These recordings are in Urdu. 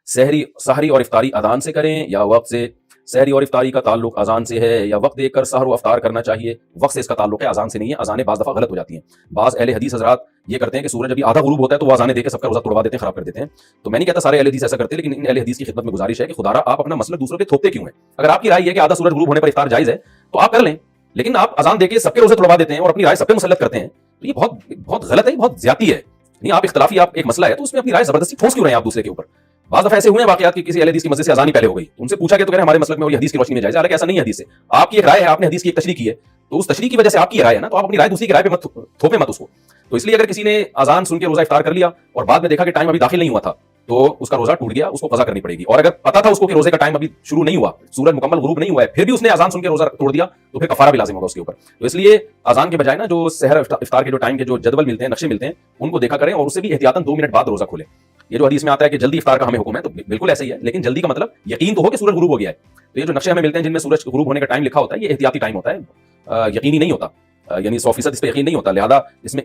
سحری اور افطاری اذان سے کریں یا وقت سے؟ سحری اور افطاری کا تعلق اذان سے ہے یا وقت دیکھ کر سحر و افطار کرنا چاہیے؟ وقت سے اس کا تعلق ہے، اذان سے نہیں ہے۔ اذانیں بعض دفعہ غلط ہو جاتی ہیں۔ بعض اہل حدیث حضرات یہ کرتے ہیں کہ سورج ابھی آدھا غروب ہوتا ہے تو وہ اذانیں دے کے سب کا روزہ توڑوا دیتے ہیں، خراب کر دیتے ہیں۔ تو میں نہیں کہتا سارے اہل حدیث ایسا کرتے، لیکن ان اہل حدیث کی خدمت میں گزارش ہے کہ خدا را آپ اپنا مسلک دوسروں کے تھوپتے کیوں ہیں؟ اگر آپ کی رائے ہے کہ آدھا سورج غروب ہونے پر افطار جائز ہے تو آپ کر لیں، لیکن آپ اذان دے کے سب کے روزے توڑوا دیتے ہیں اور اپنی رائے سب پہ مسلط کرتے ہیں، تو یہ بہت غلط ہے، بہت زیادتی ہے۔ نہیں، آپ اختلافی آپ ایک مسئلہ ہے تو اس میں اپنی رائے زبردستی ٹھوس کیوں رہے ہیں آپ دوسرے کے اوپر؟ بعض دفعہ ایسے ہوئے ہیں واقعات کہ کسی اہل حدیث کی مسجد سے اذان ہی پہلے ہو گئی، ان سے پوچھا کہ تو کہہ رہے ہیں ہمارے مسلک میں اور یہ حدیث کی روشنی میں جائز ہے، حالانکہ ایسا نہیں ہے حدیث سے۔ آپ کی ایک رائے ہے، آپ نے حدیث کی ایک تشریح کی ہے، تو اس تشریح کی وجہ سے آپ کی رائے ہے نا، تو آپ اپنی رائے دوسری کی رائے پہ مت تھوپیں مت اس کو۔ تو اس لیے اگر کسی نے اذان سن کے روزہ افطار کر لیا اور بعد میں دیکھا کہ ٹائم ابھی داخل نہیں ہوا تھا تو اس کا روزہ ٹوٹ گیا، اس کو قضا کرنی پڑے گی۔ اور اگر پتا تھا اس کو کہ روزے کا ٹائم ابھی شروع نہیں ہوا، سورج مکمل غروب نہیں ہوا ہے، پھر بھی اس نے اذان سن کے روزہ توڑ دیا تو پھر کفارہ بھی لازم ہوگا اس کے اوپر۔ تو اس لیے اذان کے بجائے نا جو سحر افطار کے جو ٹائم کے جو جدول ملتے ہیں، نقشے ملتے ہیں، ان کو دیکھا کریں اور اس سے بھی احتیاطاً 2 منٹ بعد روزہ کھولیں۔ یہ جو حدیث میں آتا ہے کہ جلدی افطار کا ہمیں حکم ہے، تو بالکل ایسا ہی ہے، لیکن جلدی کا مطلب یقین تو ہو کہ سورج غروب ہو گیا ہے۔ تو یہ جو نقشے ہمیں ملتے ہیں جن میں سورج غروب ہونے کا ٹائم لکھا ہوتا ہے، یہ احتیاطی ٹائم ہوتا ہے، یقینی نہیں ہوتا، یعنی 100% اس پہ یقین نہیں ہوتا، لہذا اس میں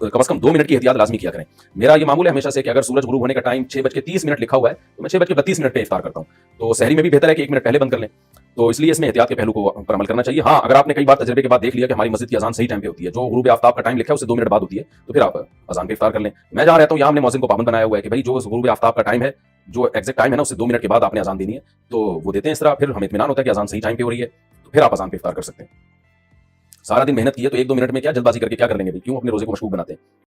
کم از کم 2 منٹ کی احتیاط لازمی کیا کریں۔ میرا یہ معمول ہے ہمیشہ سے کہ اگر سورج غروب ہونے کا ٹائم 6:30 لکھا ہوا ہے تو میں 6:32 پہ افطار کرتا ہوں، تو سحری میں بھی بہتر ہے کہ 1 منٹ پہلے بند کر لیں۔ تو اس لیے اس میں احتیاط کے پہلو کو پر عمل کرنا چاہیے۔ ہاں، اگر آپ نے کئی بار تجربے کے بعد دیکھ لیا کہ ہماری مسجد کی اذان صحیح ٹائم پہ ہوتی ہے، جو غروب آفتاب کا ٹائم لکھا ہے اس سے 2 منٹ بعد ہوتی ہے، تو پھر آپ اذان پہ افطار کر لیں۔ میں جہاں رہتا ہوں یہاں ہم نے مؤذن کو پابند بنایا ہوا ہے کہ بھائی جو غروب آفتاب کا ٹائم ہے، جو ایگزیکٹ ٹائم ہے نا، اس سے 2 منٹ کے بعد آپ نے اذان دینی ہے، تو وہ دیتے ہیں اس طرح، پھر ہمیں اطمینان ہوتا ہے کہ اذان صحیح ٹائم پہ ہو رہی ہے، تو پھر آپ اذان پہ افطار کر سکتے ہیں۔ سارا دن محنت کی ہے تو 1-2 منٹ میں کیا جلد بازی کر کے کیا کر لیں گے؟ کیوں اپنے روزے کو مشکوک بناتے ہیں؟